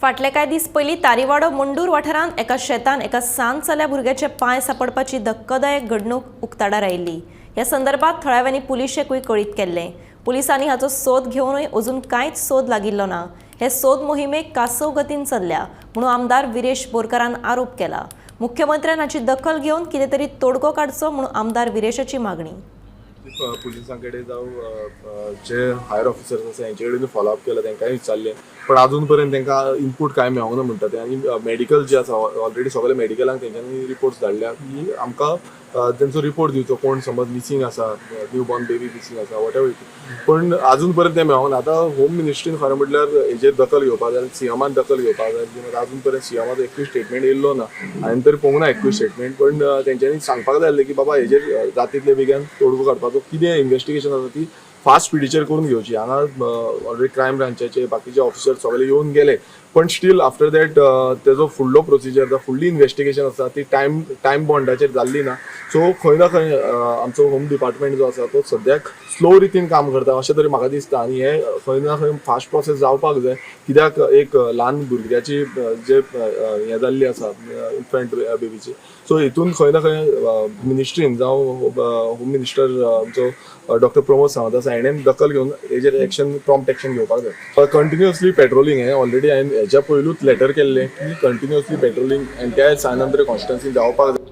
फाटले कांय दीस पयलीं तारीवाडो मंडूर वाठारांत एका शेतान एका 7 जाल्ल्या भुरग्याचे पांय सापडपाची धक्कदायक घडणूक उक्ताडार आयिल्ली। ह्या संदर्भात थळाव्यांनी पुलिशेकूय कळीत केल्लें। पुलिसांनी हाचो सोद घेवनूय अजून कांयच सोद लागिल्लो ना। हे सोद मोहिमेक कासव गतीन चल्ल्या म्हणून आमदार विरेश बोरकारान आरोप केला। मुख्यमंत्र्यान हाची दखल घेवन कितें तरी तोडगो काडचो म्हणून आमदार विरेशाची मागणी। पुलिसांकडे जाऊन जे हायर ऑफिसर्स आसा हेंचे कडेन फॉलोअप केला, तांकांय विचारलें, पण अजून पर्यंत तांकां इनपूट कांय मेळोंक ना म्हणटा ते। आनी मेडिकल जे आसा ऑलरेडी सगळे मेडिकलांक तेंच्यांनी रिपोर्ट्स धाडल्या की आमकां तेंचो रिपोर्ट दिवचो, कोण समज मिसींग आसा, न्यू बॉर्न बेबी मिसींग आसा, वॉट एवर, पण अजून पर्यंत तें मेळोंक ना। आतां होम मिनिस्ट्रीन खरें म्हटल्यार हेजेर दखल घेवपाक जाय, सीएमान दखल घेवपाक जाय, कित्याक अजून पर्यंत सीएमाचो एकूय स्टेटमेंट येयल्लो ना, हांवें तरी पळोवंक ना एकूय स्टेटमेंट, पण तेंच्यांनी सांगपाक जाय की बाबा हेजेर जातींतले बेगीन तोडगो काडपाचो, कितें इन्व्हेस्टिगेशन आसा ती फास्ट स्पिडीचेर करून घेवची। हांगा ऑलरेडी क्रायम ब्रांचाचे बाकीचे ऑफिसर्स सगळे येवन गेले, पण स्टील आफ्टर दॅट तेजो फुडलो प्रोसिजर फुडली इन्व्हेस्टिगेशन आसा ती टायम बॉन्डाचेर जाल्ली ना। सो खंय ना खंय आमचो होम डिपार्टमेंट जो आसा तो सद्याक स्लो रितीन काम करता अशें तरी म्हाका दिसता। आनी हे खंय ना खंय फास्ट प्रोसेस जावपाक जाय, कित्याक एक ल्हान भुरग्याची जे हें जाल्ली आसा इन्फंट बेबीची, सो हितून खंय ना खंय मिनिस्ट्रीन जावं होम मिनिस्टर आमचो डॉक्टर प्रमोद सावंत आसा हेणें दखल घेवन हेजेर एक्शन प्रॉम्प्ट एक्शन घेवपाक जाय। कंटिन्युअसली पेट्रोलिंग हें ऑलरेडी हांवें हेच्या पयलूच लेटर केल्लें की कंटिन्युअसली पेट्रोलिंग एंटायर सायनांद्रे कॉन्स्टिट्युएन्सीन जावपाक जाय।